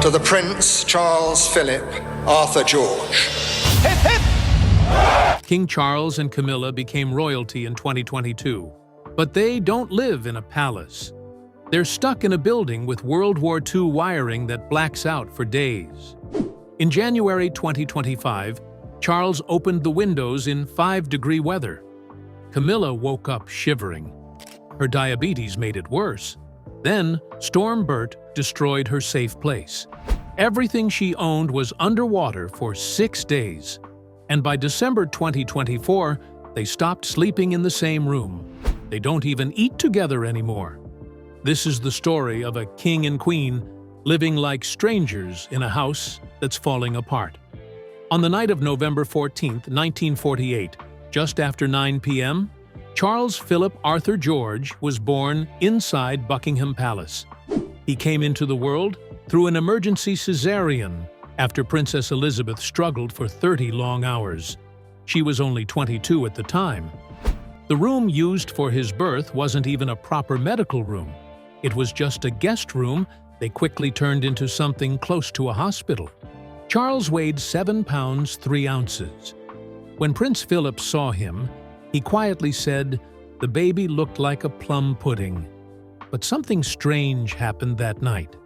to the Prince Charles Philip Arthur George. King Charles and Camilla became royalty in 2022, but they don't live in a palace. They're stuck in a building with World War II wiring that blacks out for days. In January 2025, Charles opened the windows in 5-degree weather. Camilla woke up shivering. Her diabetes made it worse. Then, Storm Bert destroyed her safe place. Everything she owned was underwater for 6 days. And by December 2024, they stopped sleeping in the same room. They don't even eat together anymore. This is the story of a king and queen living like strangers in a house that's falling apart. On the night of November 14, 1948, just after 9 p.m., Charles Philip Arthur George was born inside Buckingham Palace. He came into the world through an emergency cesarean after Princess Elizabeth struggled for 30 long hours. She was only 22 at the time. The room used for his birth wasn't even a proper medical room. It was just a guest room they quickly turned into something close to a hospital. Charles weighed 7 pounds 3 ounces. When Prince Philip saw him, he quietly said the baby looked like a plum pudding. But something strange happened that night.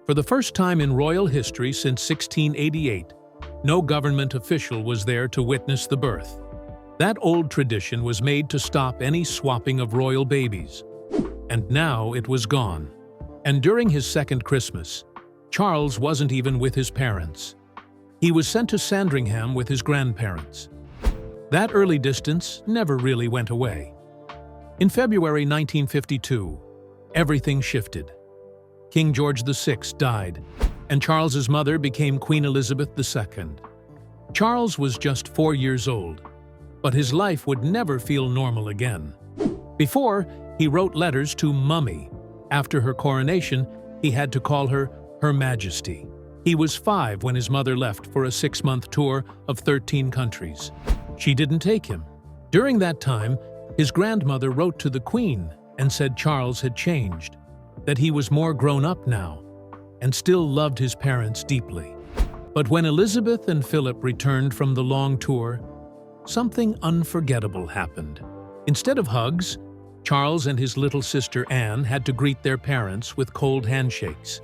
For the first time in royal history since 1688, no government official was there to witness the birth. That old tradition was made to stop any swapping of royal babies. And now it was gone. And during his second Christmas, Charles wasn't even with his parents. He was sent to Sandringham with his grandparents. That early distance never really went away. In February 1952, everything shifted. King George VI died, and Charles's mother became Queen Elizabeth II. Charles was just 4 years old, but his life would never feel normal again. Before, he wrote letters to Mummy. After her coronation, he had to call her Her Majesty. He was 5 when his mother left for a 6-month tour of 13 countries. She didn't take him. During that time, his grandmother wrote to the Queen and said Charles had changed, that he was more grown up now, and still loved his parents deeply. But when Elizabeth and Philip returned from the long tour, something unforgettable happened. Instead of hugs, Charles and his little sister Anne had to greet their parents with cold handshakes.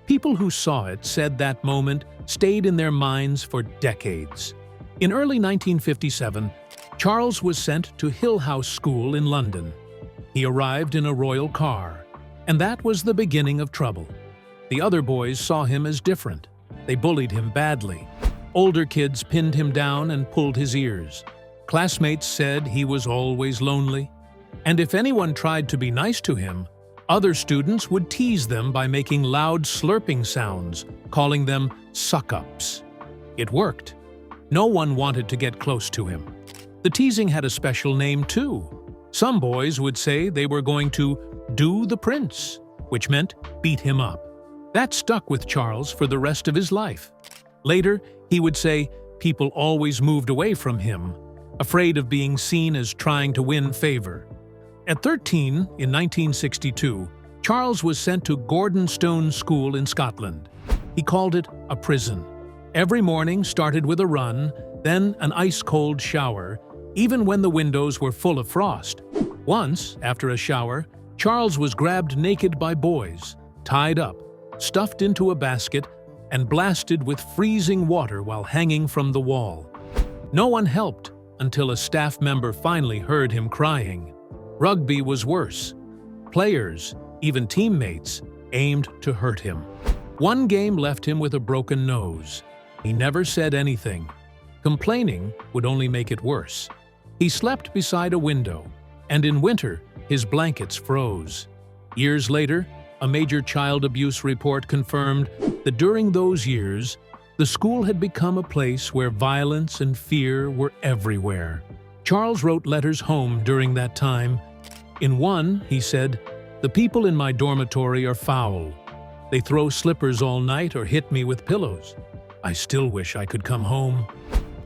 People who saw it said that moment stayed in their minds for decades. In early 1957, Charles was sent to Hill House School in London. He arrived in a royal car, and that was the beginning of trouble. The other boys saw him as different. They bullied him badly. Older kids pinned him down and pulled his ears. Classmates said he was always lonely. And if anyone tried to be nice to him, other students would tease them by making loud slurping sounds, calling them suck-ups. It worked. No one wanted to get close to him. The teasing had a special name too. Some boys would say they were going to do the prince, which meant beat him up. That stuck with Charles for the rest of his life. Later, he would say people always moved away from him, afraid of being seen as trying to win favor. At 13, in 1962, Charles was sent to Gordonstone School in Scotland. He called it a prison. Every morning started with a run, then an ice-cold shower, even when the windows were full of frost. Once, after a shower, Charles was grabbed naked by boys, tied up, stuffed into a basket, and blasted with freezing water while hanging from the wall. No one helped until a staff member finally heard him crying. Rugby was worse. Players, even teammates, aimed to hurt him. One game left him with a broken nose. He never said anything. Complaining would only make it worse. He slept beside a window, and in winter, his blankets froze. Years later, a major child abuse report confirmed that during those years, the school had become a place where violence and fear were everywhere. Charles wrote letters home during that time. In one, he said, "The people in my dormitory are foul. They throw slippers all night or hit me with pillows. I still wish I could come home."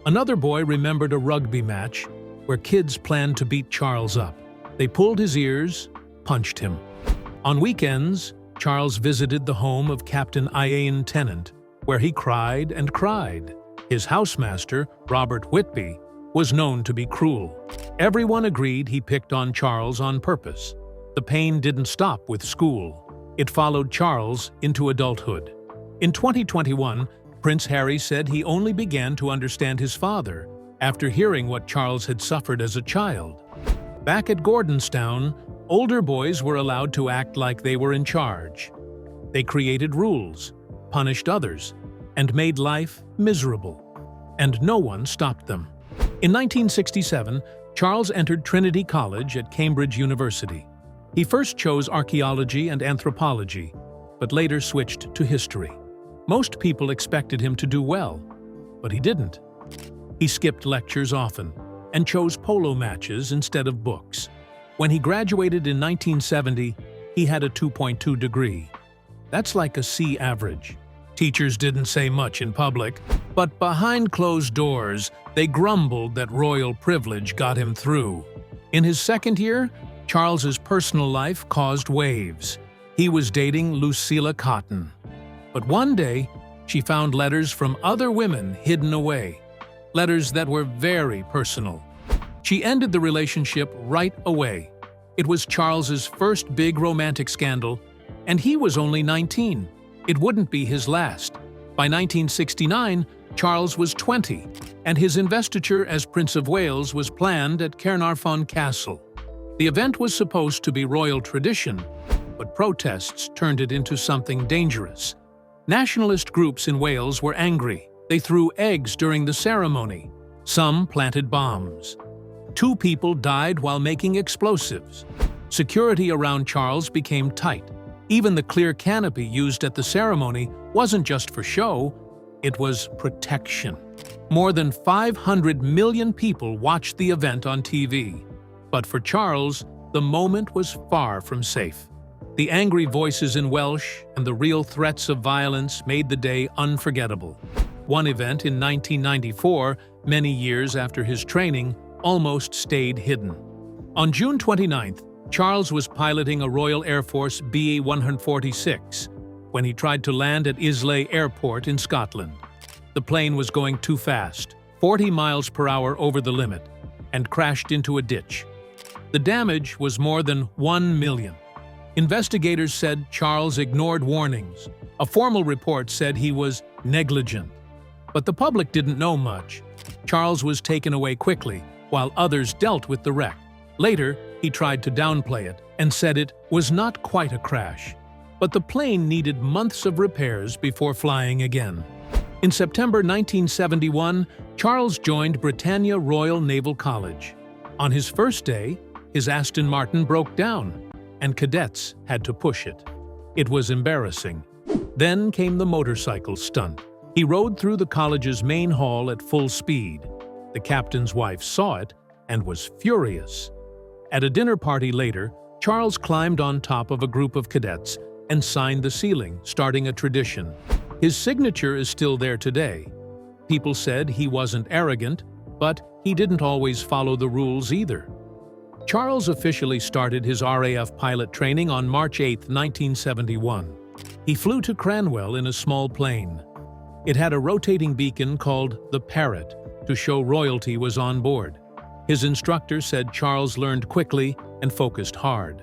Another boy remembered a rugby match where kids planned to beat Charles up. They pulled his ears, punched him. On weekends, Charles visited the home of Captain Ian Tennant, where he cried and cried. His housemaster, Robert Whitby, was known to be cruel. Everyone agreed he picked on Charles on purpose. The pain didn't stop with school. It followed Charles into adulthood. In 2021, Prince Harry said he only began to understand his father after hearing what Charles had suffered as a child. Back at Gordonstown, older boys were allowed to act like they were in charge. They created rules, punished others, and made life miserable. And no one stopped them. In 1967, Charles entered Trinity College at Cambridge University. He first chose archaeology and anthropology, but later switched to history. Most people expected him to do well, but he didn't. He skipped lectures often and chose polo matches instead of books. When he graduated in 1970, he had a 2.2 degree. That's like a C average. Teachers didn't say much in public, but behind closed doors, they grumbled that royal privilege got him through. In his second year, Charles's personal life caused waves. He was dating Lucilla Cotton. But one day, she found letters from other women hidden away. Letters that were very personal. She ended the relationship right away. It was Charles's first big romantic scandal, and he was only 19. It wouldn't be his last. By 1969, Charles was 20, and his investiture as Prince of Wales was planned at Caernarfon Castle. The event was supposed to be royal tradition, but protests turned it into something dangerous. Nationalist groups in Wales were angry. They threw eggs during the ceremony. Some planted bombs. 2 people died while making explosives. Security around Charles became tight. Even the clear canopy used at the ceremony wasn't just for show, it was protection. More than 500 million people watched the event on TV. But for Charles, the moment was far from safe. The angry voices in Welsh and the real threats of violence made the day unforgettable. One event in 1994, many years after his training, almost stayed hidden. On June 29th, Charles was piloting a Royal Air Force BA-146 when he tried to land at Islay Airport in Scotland. The plane was going too fast, 40 miles per hour over the limit, and crashed into a ditch. The damage was more than $1 million. Investigators said Charles ignored warnings. A formal report said he was negligent. But the public didn't know much. Charles was taken away quickly, while others dealt with the wreck. Later, he tried to downplay it and said it was not quite a crash. But the plane needed months of repairs before flying again. In September 1971, Charles joined Britannia Royal Naval College. On his first day, his Aston Martin broke down, and cadets had to push it. It was embarrassing. Then came the motorcycle stunt. He rode through the college's main hall at full speed. The captain's wife saw it and was furious. At a dinner party later, Charles climbed on top of a group of cadets and signed the ceiling, starting a tradition. His signature is still there today. People said he wasn't arrogant, but he didn't always follow the rules either. Charles officially started his RAF pilot training on March 8, 1971. He flew to Cranwell in a small plane. It had a rotating beacon called the Parrot to show royalty was on board. His instructor said Charles learned quickly and focused hard.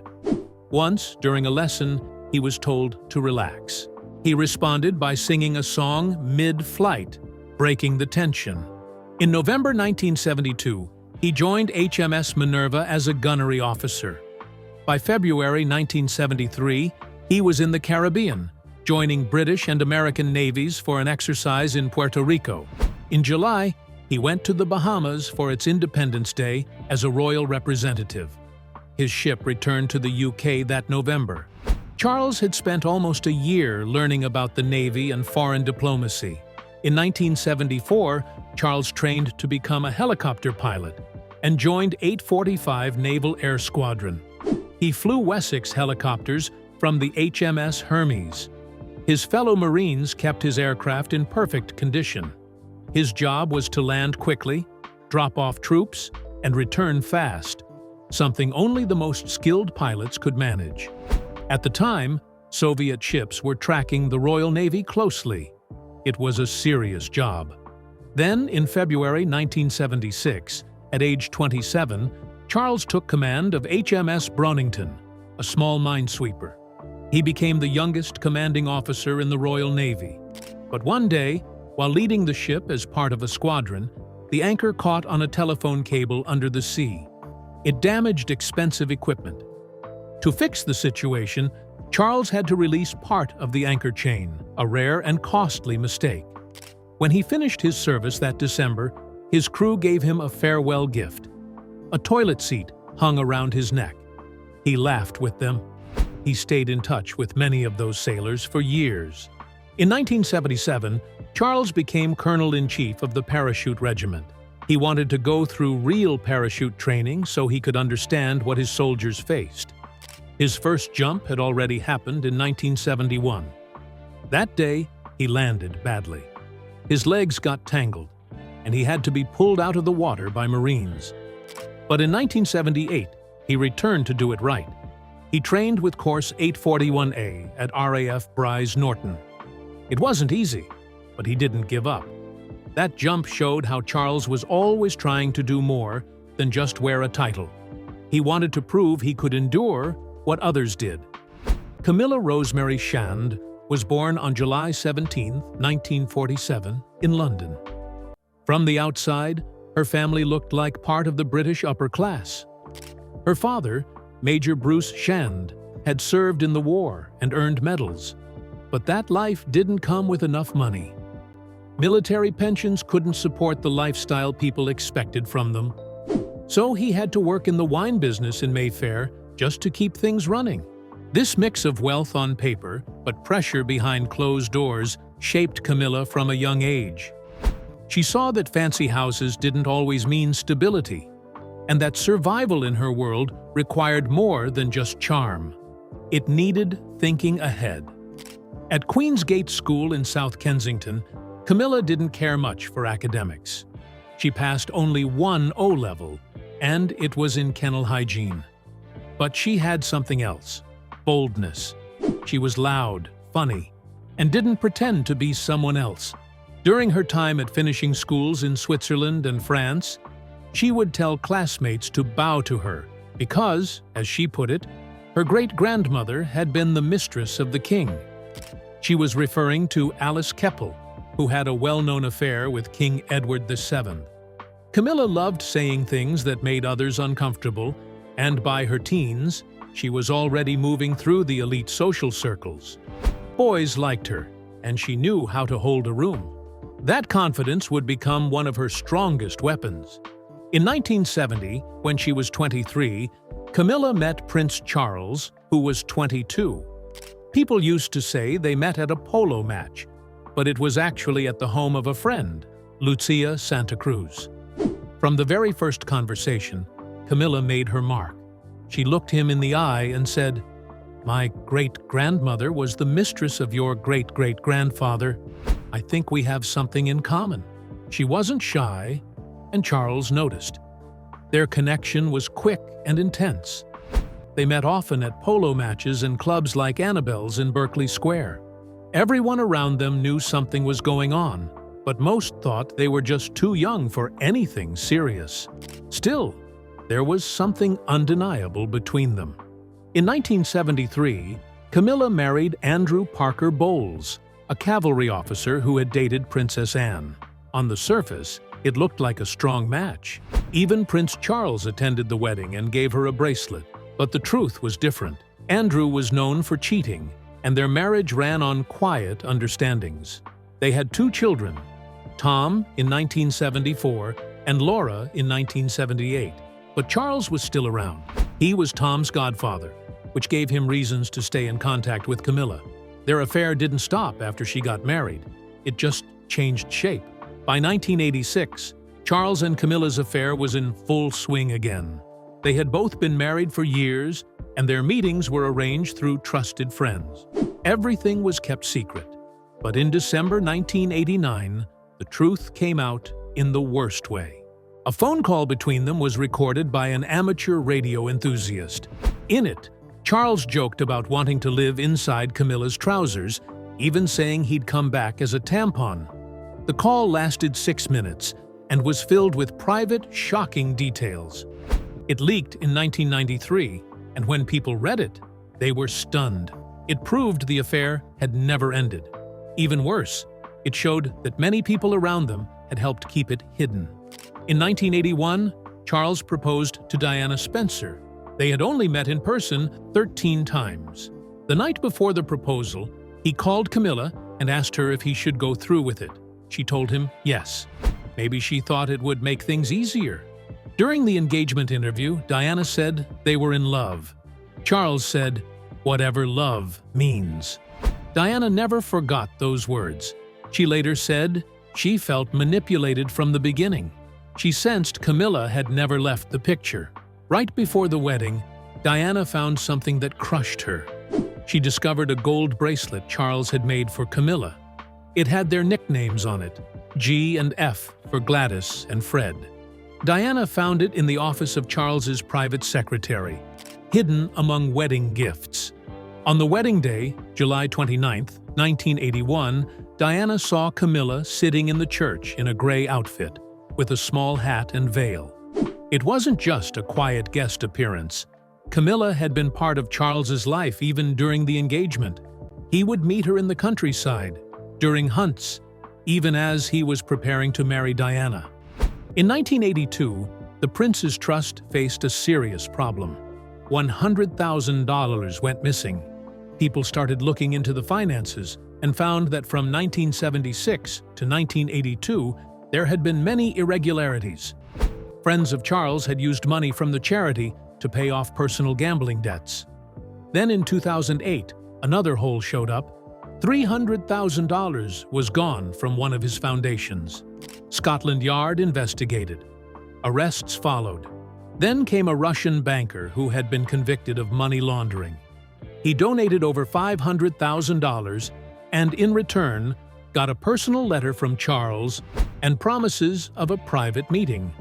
Once, during a lesson, he was told to relax. He responded by singing a song mid-flight, breaking the tension. In November 1972, he joined HMS Minerva as a gunnery officer. By February 1973, he was in the Caribbean, joining British and American navies for an exercise in Puerto Rico. In July, he went to the Bahamas for its Independence Day as a royal representative. His ship returned to the UK that November. Charles had spent almost a year learning about the Navy and foreign diplomacy. In 1974, Charles trained to become a helicopter pilot and joined 845 Naval Air Squadron. He flew Wessex helicopters from the HMS Hermes. His fellow Marines kept his aircraft in perfect condition. His job was to land quickly, drop off troops, and return fast, something only the most skilled pilots could manage. At the time, Soviet ships were tracking the Royal Navy closely. It was a serious job. Then, in February 1976, at age 27, Charles took command of HMS Bronington, a small minesweeper. He became the youngest commanding officer in the Royal Navy. But one day, while leading the ship as part of a squadron, the anchor caught on a telephone cable under the sea. It damaged expensive equipment. To fix the situation, Charles had to release part of the anchor chain, a rare and costly mistake. When he finished his service that December, his crew gave him a farewell gift. A toilet seat hung around his neck. He laughed with them. He stayed in touch with many of those sailors for years. In 1977, Charles became Colonel-in-Chief of the Parachute Regiment. He wanted to go through real parachute training so he could understand what his soldiers faced. His first jump had already happened in 1971. That day, he landed badly. His legs got tangled, and he had to be pulled out of the water by Marines. But in 1978, he returned to do it right. He trained with Course 841A at RAF Bryce Norton. It wasn't easy, but he didn't give up. That jump showed how Charles was always trying to do more than just wear a title. He wanted to prove he could endure what others did. Camilla Rosemary Shand was born on July 17, 1947, in London. From the outside, her family looked like part of the British upper class. Her father, Major Bruce Shand, had served in the war and earned medals. But that life didn't come with enough money. Military pensions couldn't support the lifestyle people expected from them. So he had to work in the wine business in Mayfair just to keep things running. This mix of wealth on paper, but pressure behind closed doors, shaped Camilla from a young age. She saw that fancy houses didn't always mean stability, and that survival in her world required more than just charm. It needed thinking ahead. At Queen's Gate School in South Kensington, Camilla didn't care much for academics. She passed only one O-level, and it was in kennel hygiene. But she had something else: boldness. She was loud, funny, and didn't pretend to be someone else. During her time at finishing schools in Switzerland and France, she would tell classmates to bow to her because, as she put it, her great-grandmother had been the mistress of the king. She was referring to Alice Keppel, who had a well-known affair with King Edward VII. Camilla loved saying things that made others uncomfortable, and by her teens, she was already moving through the elite social circles. Boys liked her, and she knew how to hold a room. That confidence would become one of her strongest weapons. In 1970, when she was 23, Camilla met Prince Charles, who was 22. People used to say they met at a polo match, but it was actually at the home of a friend, Lucia Santa Cruz. From the very first conversation, Camilla made her mark. She looked him in the eye and said, "My great-grandmother was the mistress of your great-great-grandfather. I think we have something in common." She wasn't shy, and Charles noticed. Their connection was quick and intense. They met often at polo matches and clubs like Annabelle's in Berkeley Square. Everyone around them knew something was going on, but most thought they were just too young for anything serious. Still, there was something undeniable between them. In 1973, Camilla married Andrew Parker Bowles, a cavalry officer who had dated Princess Anne. On the surface, it looked like a strong match. Even Prince Charles attended the wedding and gave her a bracelet. But the truth was different. Andrew was known for cheating, and their marriage ran on quiet understandings. They had 2 children, Tom in 1974 and Laura in 1978. But Charles was still around. He was Tom's godfather, which gave him reasons to stay in contact with Camilla. Their affair didn't stop after she got married. It just changed shape. By 1986, Charles and Camilla's affair was in full swing again. They had both been married for years, and their meetings were arranged through trusted friends. Everything was kept secret. But in December 1989, the truth came out in the worst way. A phone call between them was recorded by an amateur radio enthusiast. In it, Charles joked about wanting to live inside Camilla's trousers, even saying he'd come back as a tampon. The call lasted 6 minutes and was filled with private, shocking details. It leaked in 1993, and when people read it, they were stunned. It proved the affair had never ended. Even worse, it showed that many people around them had helped keep it hidden. In 1981, Charles proposed to Diana Spencer. They had only met in person 13 times. The night before the proposal, he called Camilla and asked her if he should go through with it. She told him yes. Maybe she thought it would make things easier. During the engagement interview, Diana said they were in love. Charles said, "Whatever love means." Diana never forgot those words. She later said she felt manipulated from the beginning. She sensed Camilla had never left the picture. Right before the wedding, Diana found something that crushed her. She discovered a gold bracelet Charles had made for Camilla. It had their nicknames on it, G and F for Gladys and Fred. Diana found it in the office of Charles's private secretary, hidden among wedding gifts. On the wedding day, July 29, 1981, Diana saw Camilla sitting in the church in a gray outfit, with a small hat and veil. It wasn't just a quiet guest appearance. Camilla had been part of Charles's life even during the engagement. He would meet her in the countryside, during hunts, even as he was preparing to marry Diana. In 1982, the Prince's Trust faced a serious problem. $100,000 went missing. People started looking into the finances and found that from 1976 to 1982, there had been many irregularities. Friends of Charles had used money from the charity to pay off personal gambling debts. Then in 2008, another hole showed up. $300,000 was gone from one of his foundations. Scotland Yard investigated. Arrests followed. Then came a Russian banker who had been convicted of money laundering. He donated over $500,000 and, in return, got a personal letter from Charles and promises of a private meeting.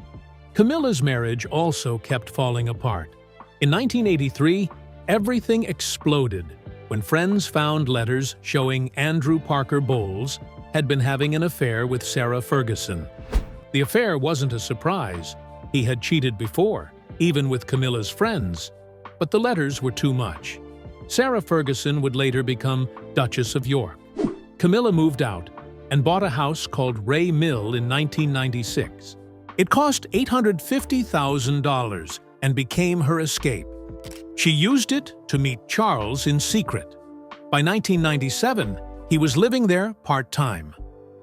Camilla's marriage also kept falling apart. In 1983, everything exploded when friends found letters showing Andrew Parker Bowles had been having an affair with Sarah Ferguson. The affair wasn't a surprise. He had cheated before, even with Camilla's friends, but the letters were too much. Sarah Ferguson would later become Duchess of York. Camilla moved out and bought a house called Ray Mill in 1996. It cost $850,000 and became her escape. She used it to meet Charles in secret. By 1997, he was living there part-time.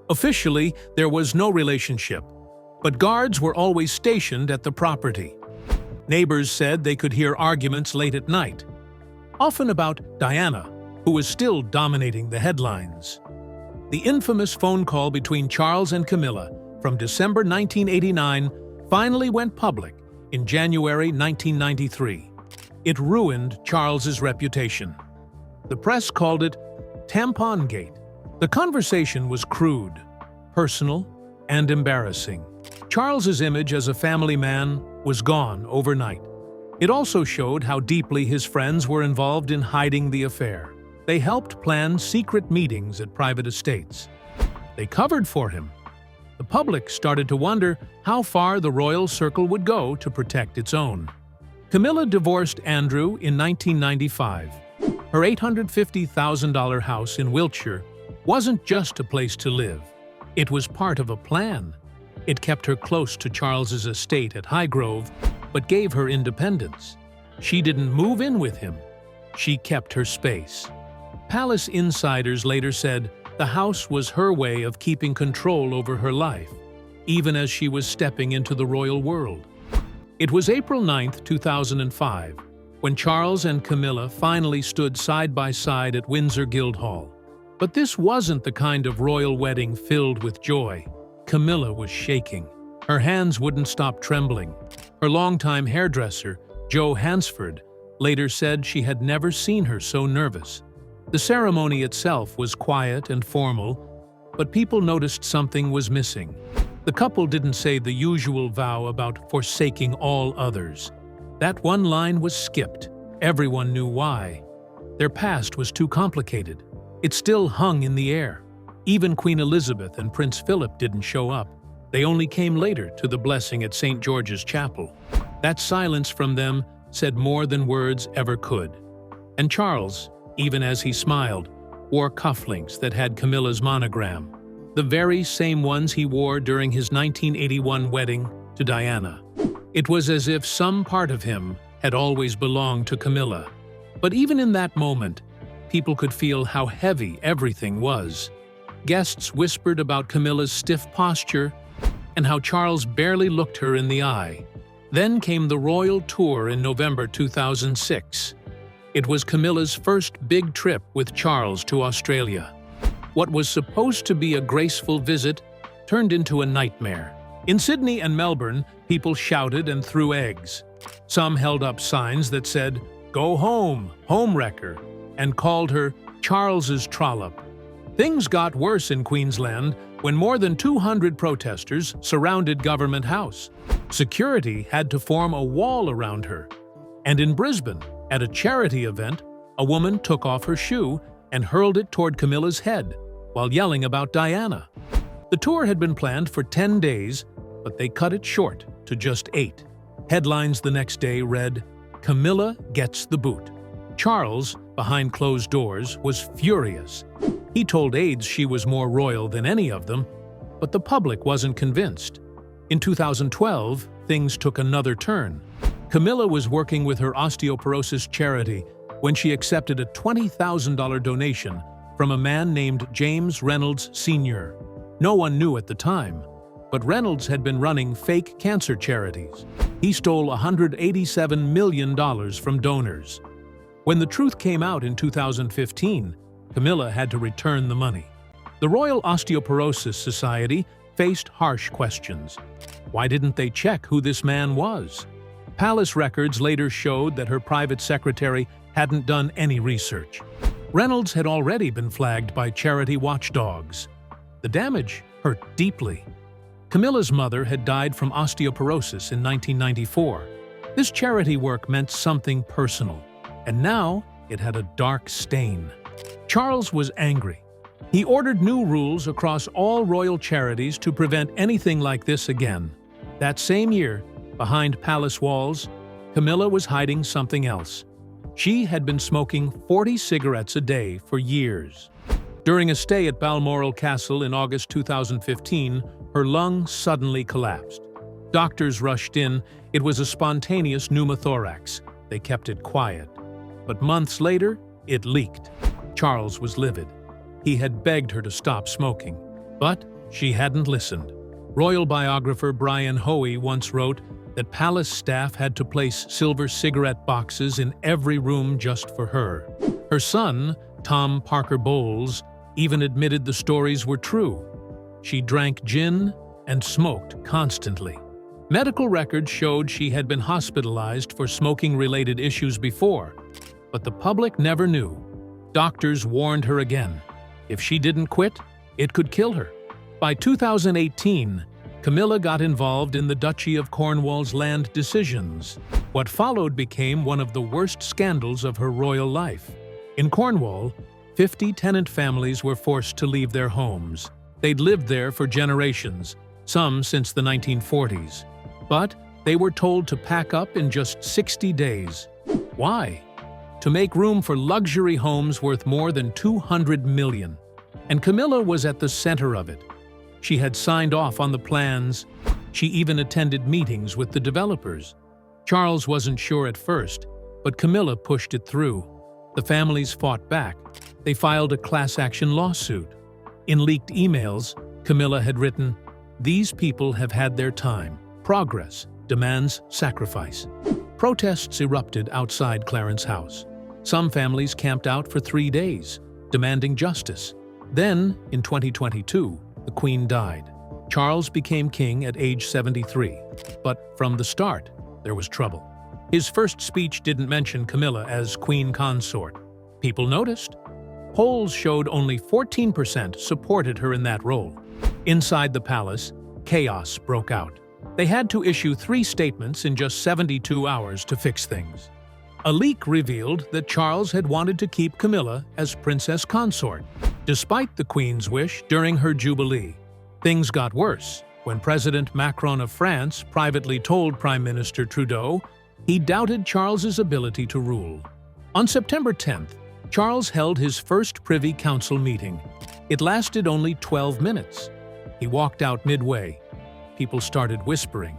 Officially, there was no relationship, but guards were always stationed at the property. Neighbors said they could hear arguments late at night, often about Diana, who was still dominating the headlines. The infamous phone call between Charles and Camilla from December 1989 finally went public in January 1993. It ruined Charles's reputation. The press called it Tampongate. The conversation was crude, personal, and embarrassing. Charles's image as a family man was gone overnight. It also showed how deeply his friends were involved in hiding the affair. They helped plan secret meetings at private estates. They covered for him. The public started to wonder how far the royal circle would go to protect its own. Camilla divorced Andrew in 1995. Her $850,000 house in Wiltshire wasn't just a place to live. It was part of a plan. It kept her close to Charles's estate at Highgrove, but gave her independence. She didn't move in with him. She kept her space. Palace insiders later said the house was her way of keeping control over her life, even as she was stepping into the royal world. It was April 9, 2005, when Charles and Camilla finally stood side by side at Windsor Guildhall. But this wasn't the kind of royal wedding filled with joy. Camilla was shaking. Her hands wouldn't stop trembling. Her longtime hairdresser, Joe Hansford, later said she had never seen her so nervous. The ceremony itself was quiet and formal, but people noticed something was missing. The couple didn't say the usual vow about forsaking all others. That one line was skipped. Everyone knew why. Their past was too complicated. It still hung in the air. Even Queen Elizabeth and Prince Philip didn't show up. They only came later to the blessing at St. George's Chapel. That silence from them said more than words ever could. And Charles, even as he smiled, wore cufflinks that had Camilla's monogram, the very same ones he wore during his 1981 wedding to Diana. It was as if some part of him had always belonged to Camilla. But even in that moment, people could feel how heavy everything was. Guests whispered about Camilla's stiff posture and how Charles barely looked her in the eye. Then came the royal tour in November 2006. It was Camilla's first big trip with Charles to Australia. What was supposed to be a graceful visit turned into a nightmare. In Sydney and Melbourne, people shouted and threw eggs. Some held up signs that said, "Go home, homewrecker," and called her Charles's trollop. Things got worse in Queensland when more than 200 protesters surrounded Government House. Security had to form a wall around her. And in Brisbane, at a charity event, a woman took off her shoe and hurled it toward Camilla's head while yelling about Diana. The tour had been planned for 10 days, but they cut it short to just 8. Headlines the next day read, "Camilla gets the boot." Charles, behind closed doors, was furious. He told aides she was more royal than any of them, but the public wasn't convinced. In 2012, things took another turn. Camilla was working with her osteoporosis charity when she accepted a $20,000 donation from a man named James Reynolds Sr. No one knew at the time, but Reynolds had been running fake cancer charities. He stole $187 million from donors. When the truth came out in 2015, Camilla had to return the money. The Royal Osteoporosis Society faced harsh questions. Why didn't they check who this man was? Palace records later showed that her private secretary hadn't done any research. Reynolds had already been flagged by charity watchdogs. The damage hurt deeply. Camilla's mother had died from osteoporosis in 1994. This charity work meant something personal, and now it had a dark stain. Charles was angry. He ordered new rules across all royal charities to prevent anything like this again. That same year, behind palace walls, Camilla was hiding something else. She had been smoking 40 cigarettes a day for years. During a stay at Balmoral Castle in August 2015, her lung suddenly collapsed. Doctors rushed in. It was a spontaneous pneumothorax. They kept it quiet. But months later, it leaked. Charles was livid. He had begged her to stop smoking, but she hadn't listened. Royal biographer Brian Hoey once wrote that palace staff had to place silver cigarette boxes in every room just for her. Her son, Tom Parker Bowles, even admitted the stories were true. She drank gin and smoked constantly. Medical records showed she had been hospitalized for smoking-related issues before, but the public never knew. Doctors warned her again. If she didn't quit, it could kill her. By 2018, Camilla got involved in the Duchy of Cornwall's land decisions. What followed became one of the worst scandals of her royal life. In Cornwall, 50 tenant families were forced to leave their homes. They'd lived there for generations, some since the 1940s. But they were told to pack up in just 60 days. Why? To make room for luxury homes worth more than $200 million. And Camilla was at the center of it. She had signed off on the plans. She even attended meetings with the developers. Charles wasn't sure at first, but Camilla pushed it through. The families fought back. They filed a class-action lawsuit. In leaked emails, Camilla had written, "These people have had their time. Progress demands sacrifice." Protests erupted outside Clarence House. Some families camped out for 3 days, demanding justice. Then, in 2022, the Queen died. Charles became king at age 73. But from the start, there was trouble. His first speech didn't mention Camilla as queen consort. People noticed. Polls showed only 14% supported her in that role. Inside the palace, chaos broke out. They had to issue 3 statements in just 72 hours to fix things. A leak revealed that Charles had wanted to keep Camilla as princess consort, despite the Queen's wish during her jubilee. Things got worse when President Macron of France privately told Prime Minister Trudeau he doubted Charles's ability to rule. On September 10th, Charles held his first Privy Council meeting. It lasted only 12 minutes. He walked out midway. People started whispering.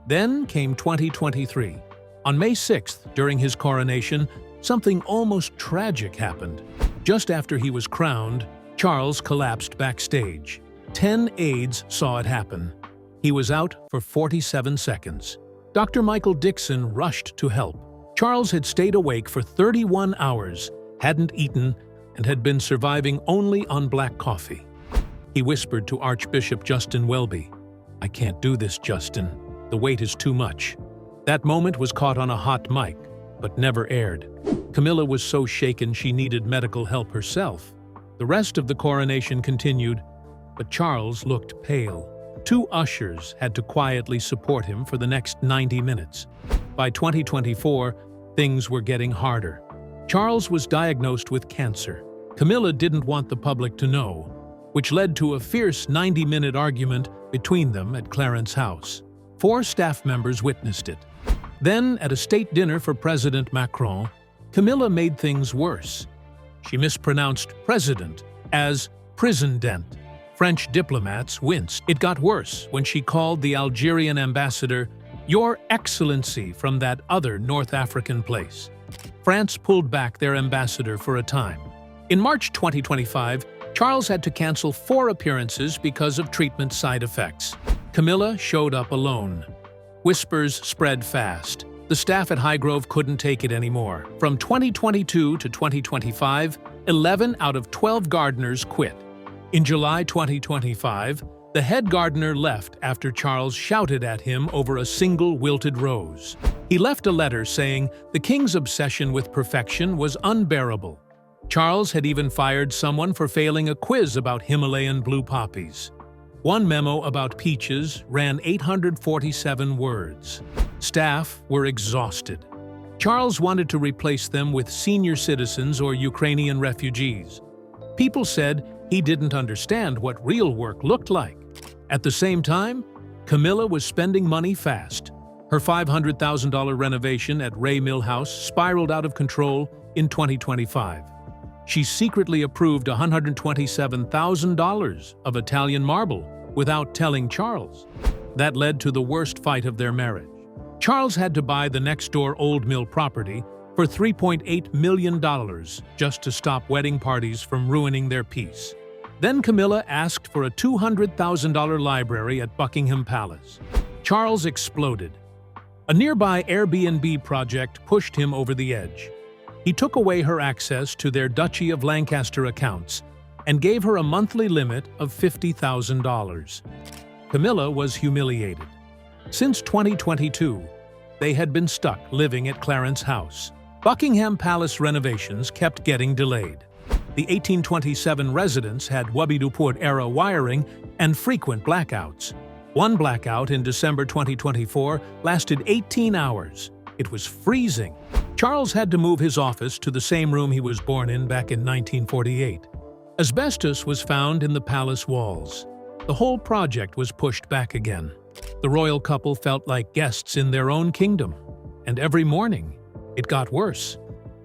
Then came 2023. On May 6th, during his coronation, something almost tragic happened. Just after he was crowned, Charles collapsed backstage. 10 aides saw it happen. He was out for 47 seconds. Dr. Michael Dixon rushed to help. Charles had stayed awake for 31 hours, hadn't eaten, and had been surviving only on black coffee. He whispered to Archbishop Justin Welby, "I can't do this, Justin. The weight is too much." That moment was caught on a hot mic, but never aired. Camilla was so shaken she needed medical help herself. The rest of the coronation continued, but Charles looked pale. 2 ushers had to quietly support him for the next 90 minutes. By 2024, things were getting harder. Charles was diagnosed with cancer. Camilla didn't want the public to know, which led to a fierce 90-minute argument between them at Clarence House. 4 staff members witnessed it. Then, at a state dinner for President Macron, Camilla made things worse. She mispronounced president as president. French diplomats winced. It got worse when she called the Algerian ambassador "Your Excellency" from that other North African place. France pulled back their ambassador for a time. In March 2025, Charles had to cancel 4 appearances because of treatment side effects. Camilla showed up alone. Whispers spread fast. The staff at Highgrove couldn't take it anymore. From 2022 to 2025, 11 out of 12 gardeners quit. In July 2025, the head gardener left after Charles shouted at him over a single wilted rose. He left a letter saying the king's obsession with perfection was unbearable. Charles had even fired someone for failing a quiz about Himalayan blue poppies. One memo about peaches ran 847 words. Staff were exhausted. Charles wanted to replace them with senior citizens or Ukrainian refugees. People said he didn't understand what real work looked like. At the same time, Camilla was spending money fast. Her $500,000 renovation at Ray Mill House spiraled out of control in 2025. She secretly approved $127,000 of Italian marble without telling Charles. That led to the worst fight of their marriage. Charles had to buy the next-door Old Mill property for $3.8 million just to stop wedding parties from ruining their peace. Then Camilla asked for a $200,000 library at Buckingham Palace. Charles exploded. A nearby Airbnb project pushed him over the edge. He took away her access to their Duchy of Lancaster accounts and gave her a monthly limit of $50,000. Camilla was humiliated. Since 2022, they had been stuck living at Clarence House. Buckingham Palace renovations kept getting delayed. The 1827 residence had Wabidupur-era wiring and frequent blackouts. One blackout in December 2024 lasted 18 hours. It was freezing. Charles had to move his office to the same room he was born in back in 1948. Asbestos was found in the palace walls. The whole project was pushed back again. The royal couple felt like guests in their own kingdom. And every morning, it got worse.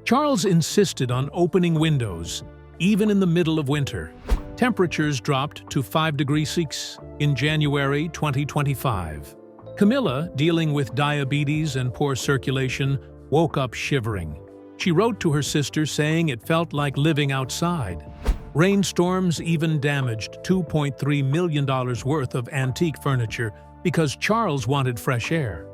Charles insisted on opening windows, even in the middle of winter. Temperatures dropped to 5 degrees Celsius in January 2025. Camilla, dealing with diabetes and poor circulation, woke up shivering. She wrote to her sister saying it felt like living outside. Rainstorms even damaged $2.3 million worth of antique furniture because Charles wanted fresh air.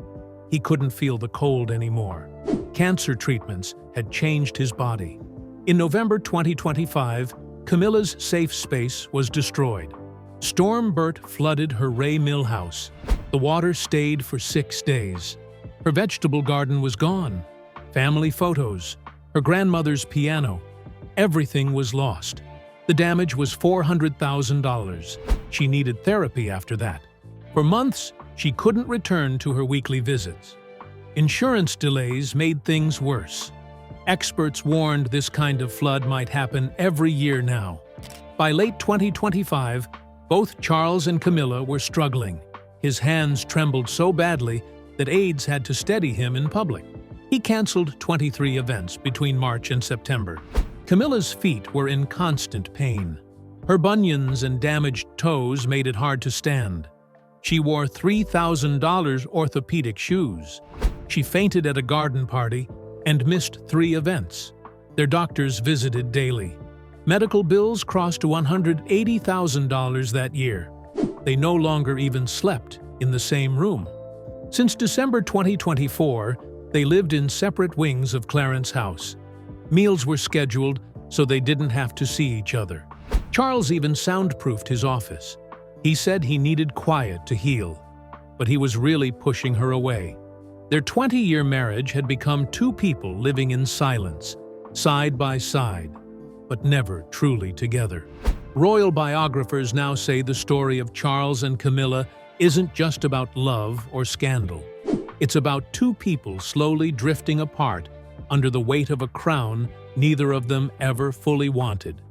He couldn't feel the cold anymore. Cancer treatments had changed his body. In November 2025, Camilla's safe space was destroyed. Storm Bert flooded her Ray Mill house. The water stayed for 6 days. Her vegetable garden was gone. Family photos, her grandmother's piano, everything was lost. The damage was $400,000. She needed therapy after that. For months, she couldn't return to her weekly visits. Insurance delays made things worse. Experts warned this kind of flood might happen every year now. By late 2025, both Charles and Camilla were struggling. His hands trembled so badly that aides had to steady him in public. He canceled 23 events between March and September. Camilla's feet were in constant pain. Her bunions and damaged toes made it hard to stand. She wore $3,000 orthopedic shoes. She fainted at a garden party and missed 3 events. Their doctors visited daily. Medical bills crossed $180,000 that year. They no longer even slept in the same room. Since December 2024, they lived in separate wings of Clarence's house. Meals were scheduled so they didn't have to see each other. Charles even soundproofed his office. He said he needed quiet to heal, but he was really pushing her away. Their 20-year marriage had become 2 people living in silence, side by side, but never truly together. Royal biographers now say the story of Charles and Camilla isn't just about love or scandal. It's about 2 people slowly drifting apart under the weight of a crown neither of them ever fully wanted.